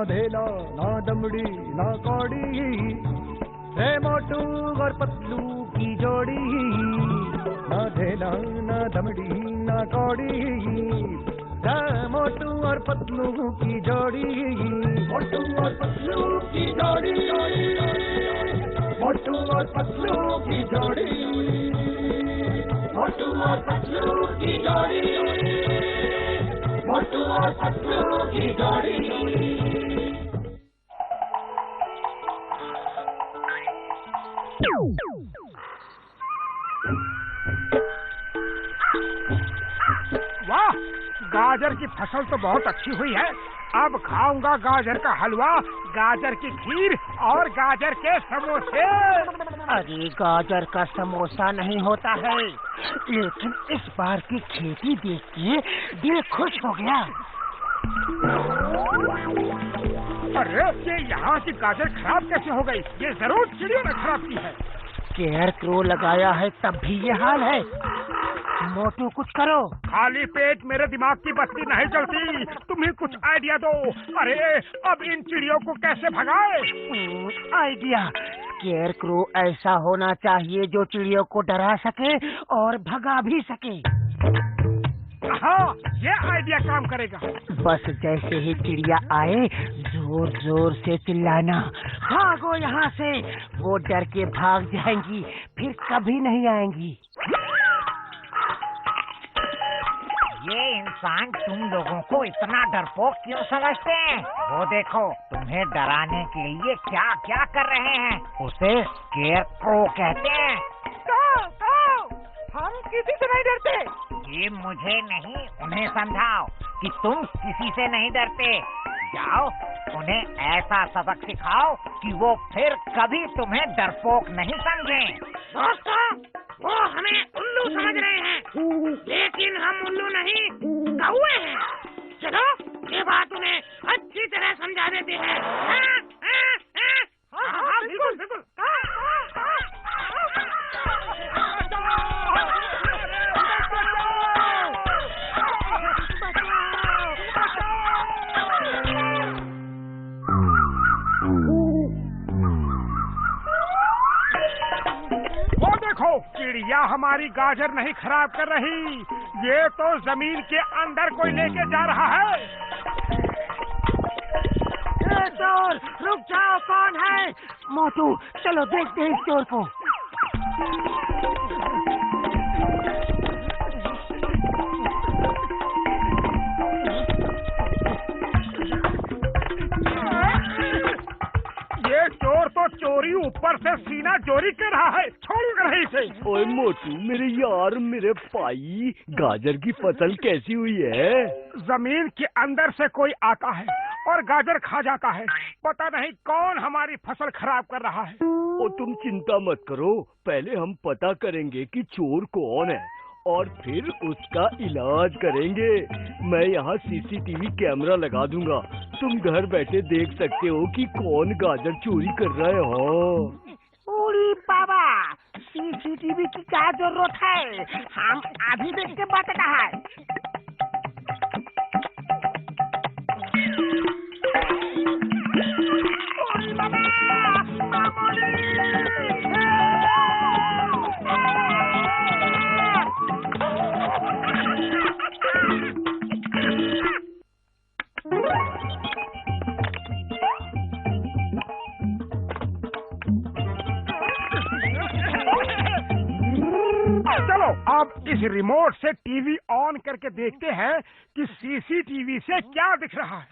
धेला ना दमड़ी ना कौड़ी, है मोटू और पतलू की जोड़ी। ना धेला ना दमड़ी ना कौड़ी, है मोटू और पतलू की जोड़ी। मोटू और पतलू की जोड़ी, मोटू और पतलू की जोड़ी, मोटू और पतलू की जोड़ी, मोटू और पतलू की जोड़ी। वाह, गाजर की फसल तो बहुत अच्छी हुई है। अब खाऊंगा गाजर का हलवा, गाजर की खीर और गाजर के समोसे। अरे गाजर का समोसा नहीं होता है, लेकिन इस बार की खेती देख के दिल खुश हो गया। अरे ये यहाँ की गाजर खराब कैसे हो गई? ये जरूर चिड़ियों ने खराब की है। केयर क्रो लगाया है तब भी ये हाल है। मोटू कुछ करो। खाली पेट मेरे दिमाग की बत्ती नहीं चलती, तुम ही कुछ आइडिया दो। अरे अब इन चिड़ियों को कैसे भगाए? आइडिया, केयर क्रो ऐसा होना चाहिए जो चिड़ियों को डरा सके और भगा भी सके। हाँ, ये आइडिया काम करेगा। बस जैसे ही चिड़िया आए जोर जोर से चिल्लाना, भागो यहाँ से। वो डर के भाग जाएंगी, फिर कभी नहीं आएंगी। ये इंसान तुम लोगों को इतना डरपोक क्यों समझते हैं? वो देखो, तुम्हें डराने के लिए क्या क्या कर रहे हैं। उसे केयर क्रो कहते हैं। हम किसी से नहीं डरते। ये मुझे नहीं, उन्हें समझाओ कि तुम किसी से नहीं डरते। जाओ, उन्हें ऐसा सबक सिखाओ कि वो फिर कभी तुम्हें डरपोक नहीं समझें। दोस्तों, वो हमें उल्लू समझ रहे हैं, लेकिन हम उल्लू नहीं, कौवे हैं। चलो ये बात उन्हें अच्छी तरह समझा देते हैं। हाँ, बिल्कुल बिल्कुल। चिड़िया हमारी गाजर नहीं खराब कर रही, ये तो जमीन के अंदर कोई लेके जा रहा है। चोर, रुक जाओ, कौन है? मोटू, चलो देखते हैं इस चोर को। ये चोर तो चोरी ऊपर से सीना चोरी कर रहा है, छोड़ूंगा नहीं इसे। ओए मोटू मेरे यार, मेरे भाई, गाजर की फसल कैसी हुई है? जमीन के अंदर से कोई आता है और गाजर खा जाता है। पता नहीं कौन हमारी फसल खराब कर रहा है। ओ तुम चिंता मत करो, पहले हम पता करेंगे कि चोर कौन है और फिर उसका इलाज करेंगे। मैं यहाँ सीसीटीवी कैमरा लगा दूंगा, तुम घर बैठे देख सकते हो कि कौन गाजर चोरी कर रहा है। हाँ ओरी बाबा, सीसीटीवी की क्या जरूरत है? हम अभी देख के बताता है। चलो अब इस रिमोट से टीवी ऑन करके देखते हैं कि सीसीटीवी से क्या दिख रहा है।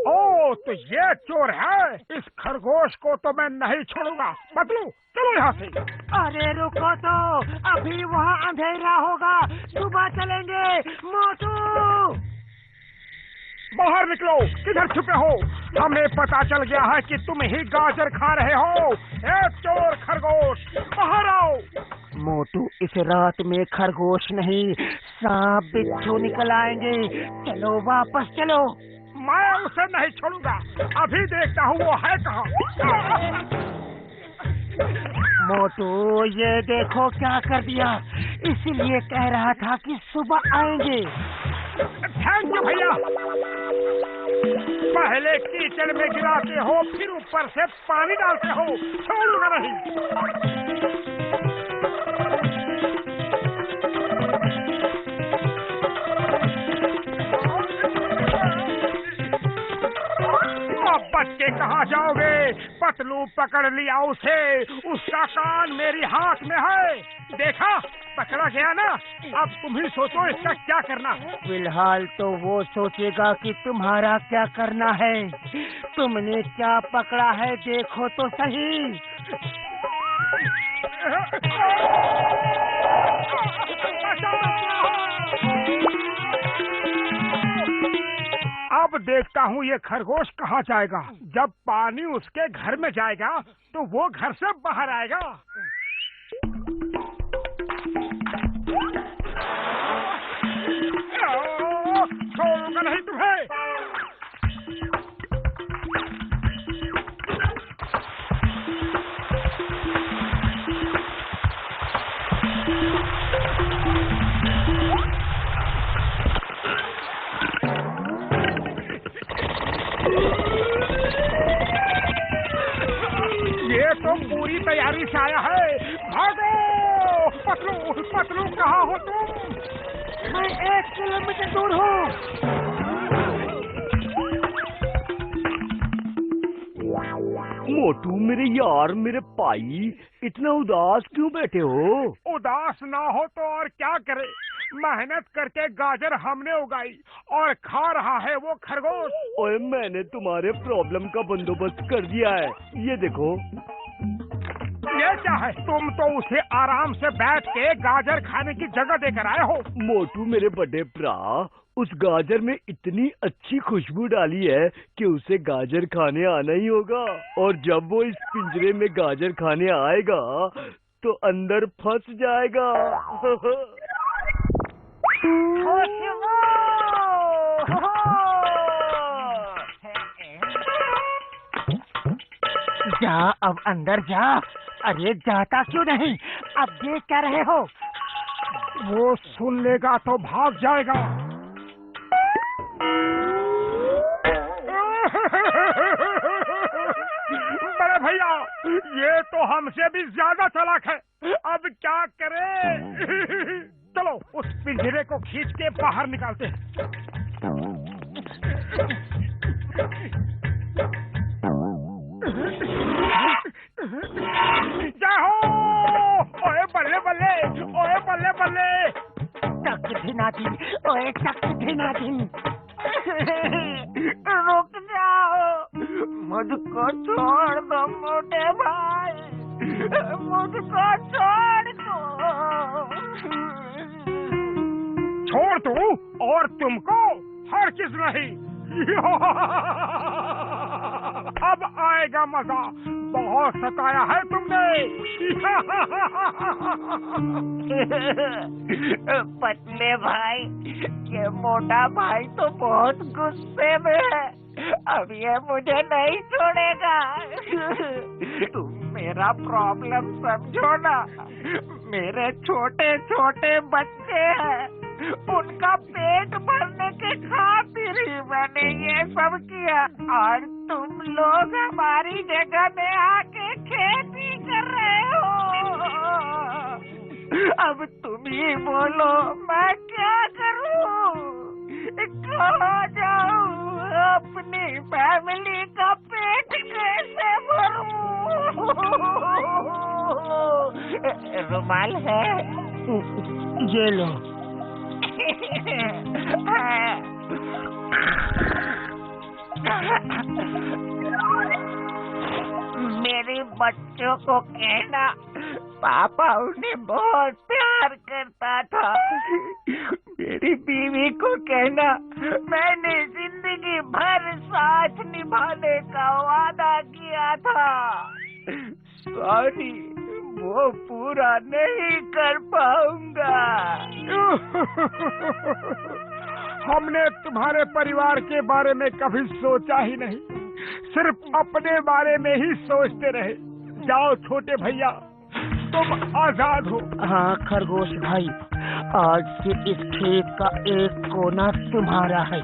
ओ, तो ये चोर है। इस खरगोश को तो मैं नहीं छोड़ूंगा। पतलू, चलो यहाँ से। अरे रुको तो, अभी वहाँ अंधेरा होगा, सुबह चलेंगे। मोटू, बाहर निकलो, किधर छुपे हो? हमें पता चल गया है कि तुम ही गाजर खा रहे हो। ए चोर खरगोश, बाहर आओ। मोटू, इस रात में खरगोश नहीं, सांप बिच्छू निकल आएंगे। चलो वापस चलो। मैं उसे नहीं छोड़ूंगा, अभी देखता हूँ वो है कहाँ। मोटू, ये देखो क्या कर दिया। इसलिए कह रहा था कि सुबह आएंगे। थैंक यू भैया। पहले कीचड़ में गिराते हो, फिर ऊपर से पानी डालते हो, छोड़ूंगा नहीं। बच्चे कहाँ जाओगे? पतलू पकड़ लिया उसे, उसका कान मेरी हाथ में है। देखा, पकड़ा गया ना। अब तुम ही सोचो इसका क्या करना। फिलहाल तो वो सोचेगा कि तुम्हारा क्या करना है। तुमने क्या पकड़ा है देखो तो सही। अब देखता हूँ ये खरगोश कहाँ जाएगा। जब पानी उसके घर में जाएगा तो वो घर से बाहर आएगा। छोड़ूंगा नहीं तुम्हें। ये तो पूरी तैयारी से आया है। भागो! पतलू, पतलू कहाँ हो तुम? मैं 1 किलोमीटर दूर हूँ। मोटू मेरे यार, मेरे भाई, इतना उदास क्यों बैठे हो? उदास ना हो तो और क्या करे। मेहनत करके गाजर हमने उगाई और खा रहा है वो खरगोश। ओए, मैंने तुम्हारे प्रॉब्लम का बंदोबस्त कर दिया है। ये देखो। ये क्या है? तुम तो उसे आराम से बैठ के गाजर खाने की जगह देकर आए हो। मोटू मेरे बड़े भरा, उस गाजर में इतनी अच्छी खुशबू डाली है कि उसे गाजर खाने आना ही होगा। और जब वो इस पिंजरे में गाजर खाने आएगा तो अंदर फंस जाएगा। जा, अब अंदर जा। अरे जाता क्यों नहीं? अब देख क्या रहे हो? वो सुन लेगा तो भाग जाएगा। बड़े भैया, ये तो हमसे भी ज्यादा चालाक है। अब क्या करें? चलो उस पिंजरे को खींच के बाहर निकालते हैं। जाओ! ओए बल्ले बल्ले, ओए बल्ले बल्ले। चक धिनाथिन, ओए चक धिनाथिन। रुक जाओ, मुझको छोड़ दो मोटे भाई, मुझको छोड़ दो। छोड़ दूं? और तुमको? हर किस नहीं। अब आएगा मजा। बहुत सताया है तुमने। पतले भाई, ये मोटा भाई तो बहुत गुस्से में है। अब ये मुझे नहीं छोड़ेगा। तुम मेरा प्रॉब्लम समझो ना। मेरे छोटे छोटे बच्चे हैं, उनका पेट भरने के खातिर ही मैंने ये सब किया। और तुम लोग हमारी जगह में आके खेती कर रहे हो। अब तुम ही बोलो, मैं क्या करूं? कहाँ जाऊं? अपनी फैमिली का पेट कैसे भरूं? रुमाल है? ये लो। मेरे बच्चों को कहना पापा उन्हें बहुत प्यार करता था। मेरी बीवी को कहना मैंने जिंदगी भर साथ निभाने का वादा किया था। सॉरी, वो पूरा नहीं कर पाऊंगा। हमने तुम्हारे परिवार के बारे में कभी सोचा ही नहीं, सिर्फ अपने बारे में ही सोचते रहे। जाओ छोटे भैया, तुम आजाद हो। हाँ खरगोश भाई, आज से इस खेत का एक कोना तुम्हारा है।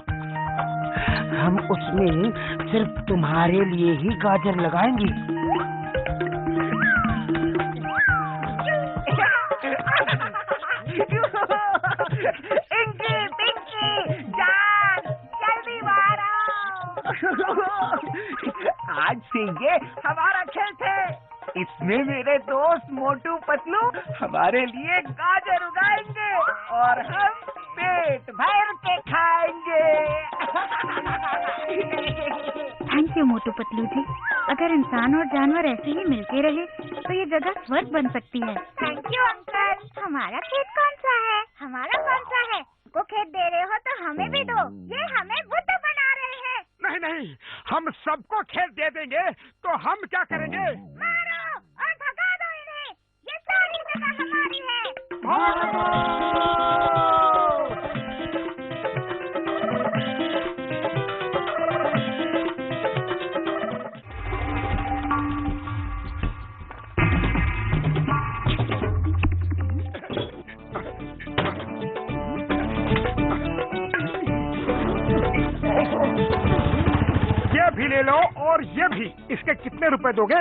हम उसमें सिर्फ तुम्हारे लिए ही गाजर लगाएंगे। पिंकी, पिंकी, जान, जल्दी बाहर आओ। आज से ये हमारा खेत है। इसमें मेरे दोस्त मोटू पतलू हमारे लिए गाजर उगाएंगे और हम पेट भर के खाएंगे। थैंक यू मोटू पतलू जी। अगर इंसान और जानवर ऐसे ही मिलके रहे तो ये जगह स्वर्ग बन सकती है। Thank you uncle. हमारा खेत कौन सा है? हमारा कौन सा है? को खेत दे रहे हो तो हमें भी दो। ये हमें बुद्ध बना रहे हैं। नहीं नहीं, हम सबको खेत दे देंगे तो हम क्या करेंगे? मारो और भगा दो इन्हें। ये सारी जगह हमारी है। भागो! ये भी ले लो और ये भी। इसके कितने रुपए दोगे?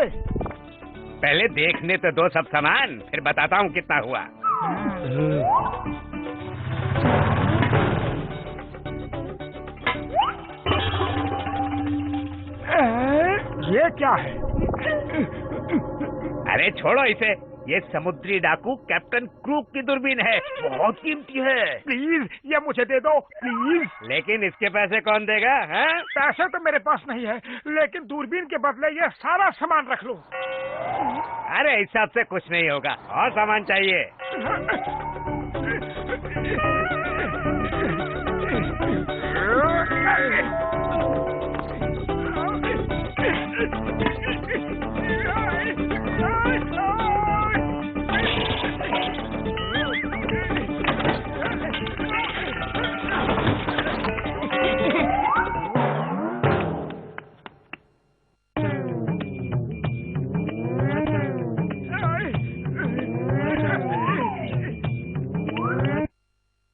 पहले देखने तो दो सब सामान, फिर बताता हूँ कितना हुआ। ये क्या है? अरे छोड़ो इसे, ये समुद्री डाकू कैप्टन क्रूक की दूरबीन है, बहुत कीमती है। प्लीज ये मुझे दे दो प्लीज। लेकिन इसके पैसे कौन देगा? हैं? पैसे तो मेरे पास नहीं है, लेकिन दूरबीन के बदले ये सारा सामान रख लो। अरे हिसाब से कुछ नहीं होगा, और सामान चाहिए।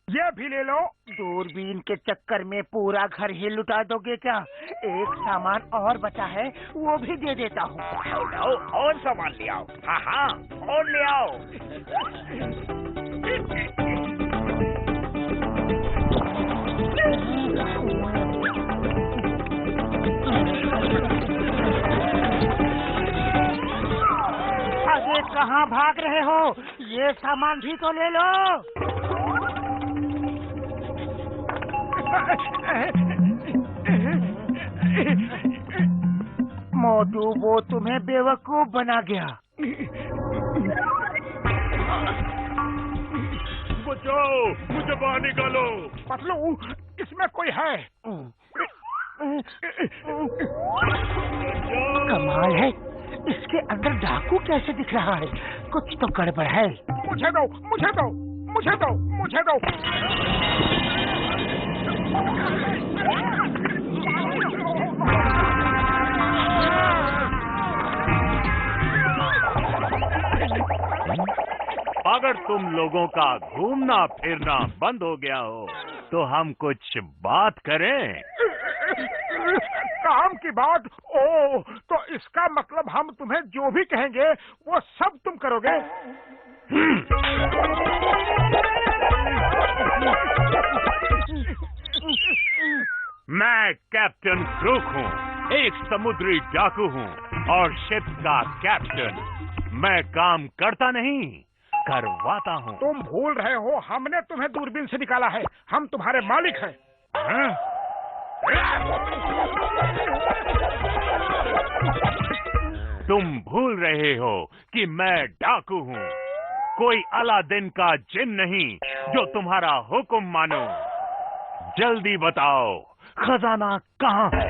ये भी ले लो। दूरबीन के चक्कर में पूरा घर ही लुटा दोगे क्या? एक सामान और बचा है, वो भी दे देता हूँ। आओ, और सामान ले आओ। हाँ हाँ, और ले आओ। अरे कहाँ भाग रहे हो? ये सामान भी तो ले लो। मोटू वो तुम्हें बेवकूफ बना गया। बचाओ, मुझे बाहर निकालो। पतलू, इसमें कोई है। कमाल है, इसके अंदर डाकू कैसे दिख रहा है? कुछ तो गड़बड़ है। मुझे दो, मुझे दो, मुझे दो, मुझे दो। अगर तुम लोगों का घूमना फिरना बंद हो गया हो तो हम कुछ बात करें। काम की बात? ओ, तो इसका मतलब हम तुम्हें जो भी कहेंगे वो सब तुम करोगे? मैं कैप्टन क्रूक हूँ, एक समुद्री डाकू हूँ और शिप का कैप्टन। मैं काम करता नहीं, करवाता हूँ। तुम भूल रहे हो, हमने तुम्हें दूरबीन से निकाला है। हम तुम्हारे मालिक हैं। हाँ? तुम भूल रहे हो कि मैं डाकू हूँ, कोई अलादीन का जिन नहीं जो तुम्हारा हुक्म मानो। जल्दी बताओ, खजाना कहाँ है?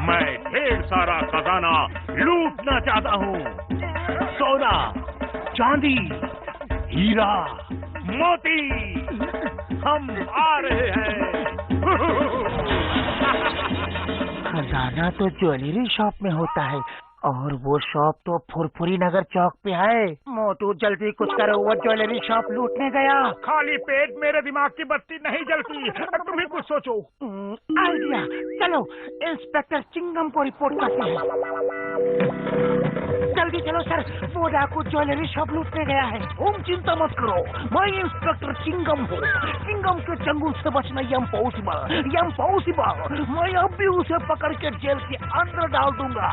मैं ढेर सारा खजाना लूटना चाहता हूँ। सोना, चांदी, हीरा, मोती, हम आ रहे हैं। खजाना तो ज्वेलरी शॉप में होता है, और वो शॉप तो फुरफुरी नगर चौक पे है। मोटू जल्दी कुछ करो, वो ज्वेलरी शॉप लूटने गया। खाली पेट मेरे दिमाग की बत्ती नहीं जलती, तुम ही कुछ सोचो। आइडिया, चलो इंस्पेक्टर चिंगम को रिपोर्ट करते हैं। जल्दी चलो सर, वो डाकू ज्वेलरी शॉप लूटने गया है। तुम चिंता मत करो, मैं इंस्पेक्टर चिंगम हूँ। चिंगम के चंगुल से बचना इम्पॉसिबल, इम्पॉसिबल। मैं अब भी उसे पकड़ के जेल के अंदर डाल दूंगा।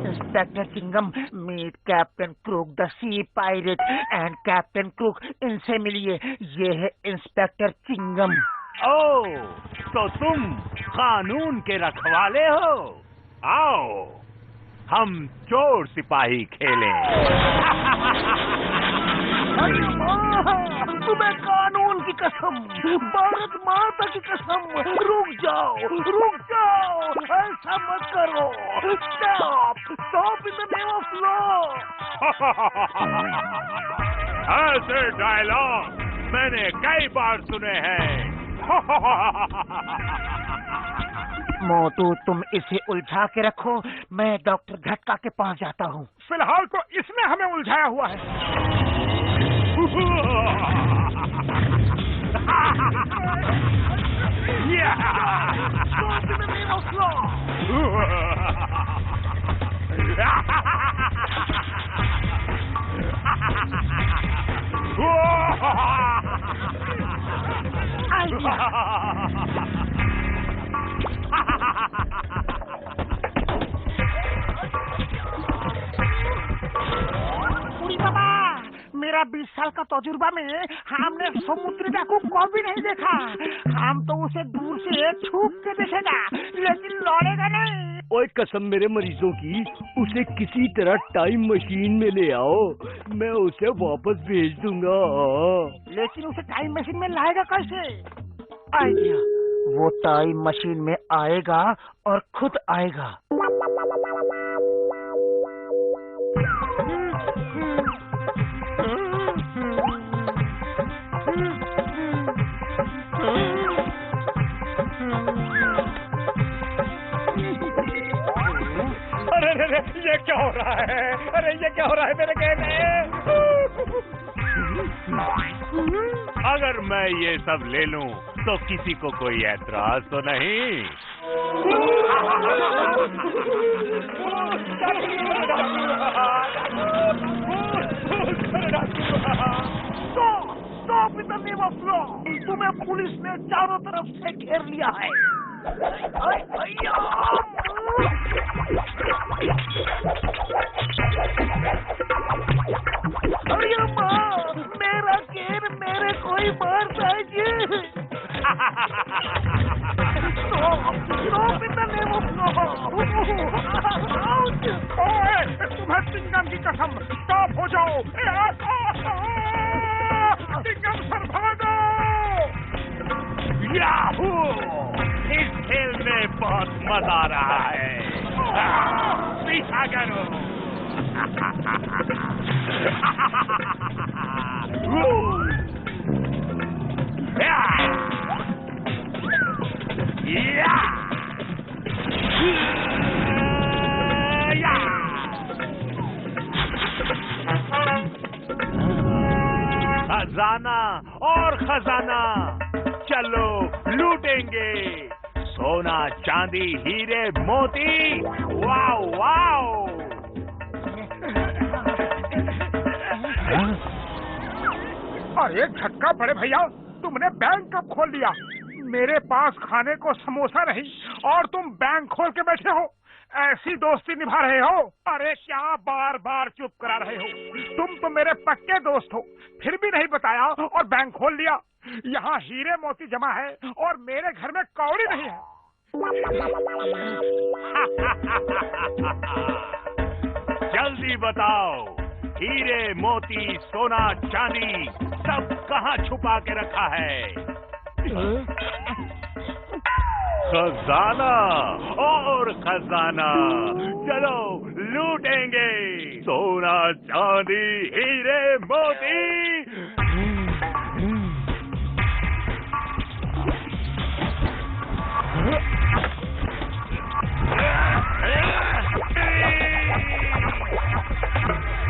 Inspector Chingham, meet Captain Crook, the sea pirate, and Captain Crook, इनसे मिलिए। ये है इंस्पेक्टर चिंगम। ओह, तो तुम कानून के रखवाले हो? आओ, हम चोर सिपाही खेलें। तुम्हें कानून की कसम, भारत माता की कसम, रुक जाओ, रुक जाओ, ऐसा मत करो। Stop, stop in the name of law. ऐसे डायलॉग मैंने कई बार सुने हैं। मोटू, तुम इसे उलझा के रखो, मैं डॉक्टर घटका के पास जाता हूँ। फिलहाल तो इसने हमें उलझाया हुआ है। मेरा 20 साल का तजुर्बा में हमने समुद्री डाकू को भी नहीं देखा। हम तो उसे दूर से छुप के देखेगा, लेकिन लड़ेगा नहीं। ओए कसम मेरे मरीजों की, उसे किसी तरह टाइम मशीन में ले आओ, मैं उसे वापस भेज दूंगा। लेकिन उसे टाइम मशीन में लाएगा कैसे? आइडिया, वो टाइम मशीन में आएगा और खुद आएगा। अरे ये क्या हो रहा है? अरे ये क्या हो रहा है मेरे कहने? अगर मैं ये सब ले लूं तो किसी को कोई ऐतराज तो नहीं? तुम्हें पुलिस ने चारों तरफ से घेर लिया है। अरे माँ, मेरा घेर मेरे कोई मारता है जी। तुम्हें चिंगम की कसम, स्टॉप हो जाओ। चिंगम सर भागो। याहू! इस खेल में बहुत मजा आ रहा है। पीछा करो। खजाना और खजाना, चलो लूटेंगे। सोना, चांदी, हीरे, मोती। Wow wow! अरे झटका बड़े भैया, तुमने बैंक कब खोल लिया? मेरे पास खाने को समोसा नहीं और तुम बैंक खोल के बैठे हो। ऐसी दोस्ती निभा रहे हो? अरे क्या बार बार चुप करा रहे हो? तुम तो मेरे पक्के दोस्त हो, फिर भी नहीं बताया और बैंक खोल लिया। यहाँ हीरे मोती जमा है और मेरे घर में कौड़ी नहीं है। जल्दी बताओ, हीरे मोती, सोना, चांदी सब कहाँ छुपा के रखा है? खजाना और खजाना। चलो लूटेंगे सोना चांदी हीरे मोती।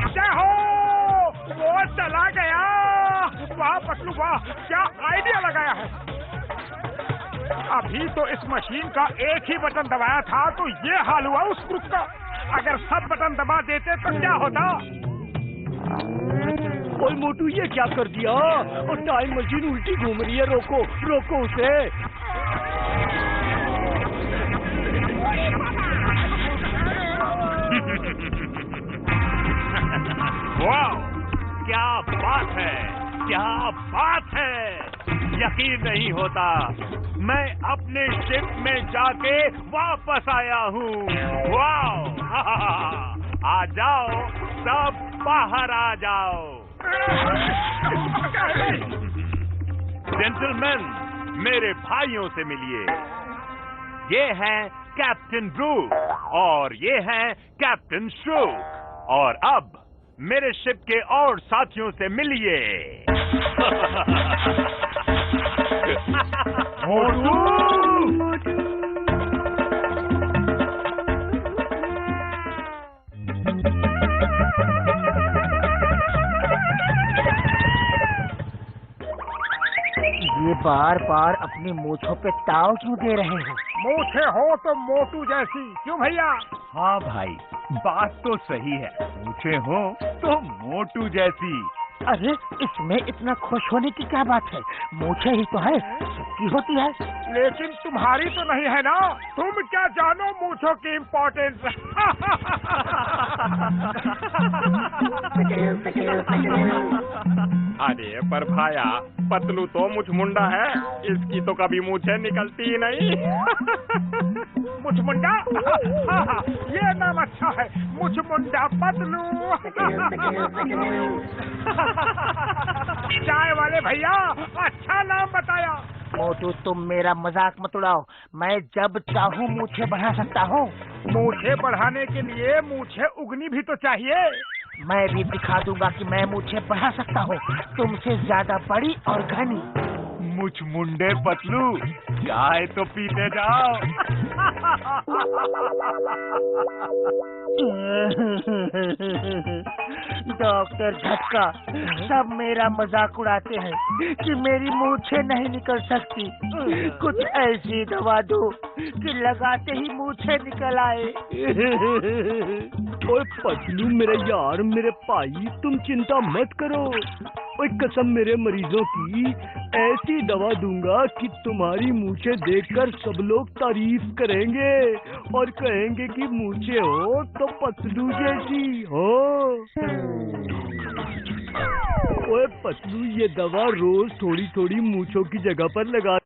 जय हो, वो चला गया। वाह पतलू वाह, क्या आइडिया लगाया है। अभी तो इस मशीन का एक ही बटन दबाया था तो ये हाल हुआ उस ग्रुप का। अगर सब बटन दबा देते तो क्या होता। ओए मोटू, ये क्या कर दिया? और टाइम मशीन उल्टी घूम रही है। रोको रोको उसे। वाह, क्या बात है, क्या बात है। यकीन नहीं होता, मैं अपने शिप में जाके वापस आया हूँ। वाह, आ जाओ सब, बाहर आ जाओ। जेंटलमैन, मेरे भाइयों से मिलिए। ये है कैप्टन ब्रूक और ये है कैप्टन श्रूक। और अब मेरे शिप के और साथियों से मिलिए। ये बार बार अपनी मूंछों पे ताव क्यों दे रहे हो? मूछे हो तो मोटू जैसी, क्यों भैया? हाँ भाई, बात तो सही है। पूछे हो तो मोटू जैसी। अरे इसमें इतना खुश होने की क्या बात है? मूछे ही तो है, सबकी होती है। लेकिन तुम्हारी तो नहीं है ना। तुम क्या जानो मूछों की इम्पोर्टेंस। अरे पर भाया, पतलू तो मुछ मुंडा है, इसकी तो कभी मूछें निकलती ही नहीं। मुछ मुंडा, ये नाम अच्छा है, मुछ मुंडा पतलू। चाय वाले भैया, अच्छा नाम बताया। मोटू तुम मेरा मजाक मत उड़ाओ। मैं जब चाहूँ मूछें बढ़ा सकता हूँ। मूछें बढ़ाने के लिए मूछें उगनी भी तो चाहिए। मैं भी दिखा दूंगा कि मैं मूछें बढ़ा सकता हूँ, तुमसे ज्यादा बड़ी और घनी। मुछ मुंडे पतलू, चाय तो पीते जाओ। डॉक्टर झटका, सब मेरा मजाक उड़ाते हैं कि मेरी मूछें नहीं निकल सकती। कुछ ऐसी दवा दो कि लगाते ही मूछें निकल आए। ओए पतलू मेरे यार, मेरे भाई, तुम चिंता मत करो। ओए कसम मेरे मरीजों की, ऐसी दवा दूंगा कि तुम्हारी मूछें देखकर सब लोग तारीफ करेंगे और कहेंगे कि मूछें हो तो पतलू जैसी हो। ओए पतलू, ये दवा रोज थोड़ी थोड़ी मूछों की जगह पर लगा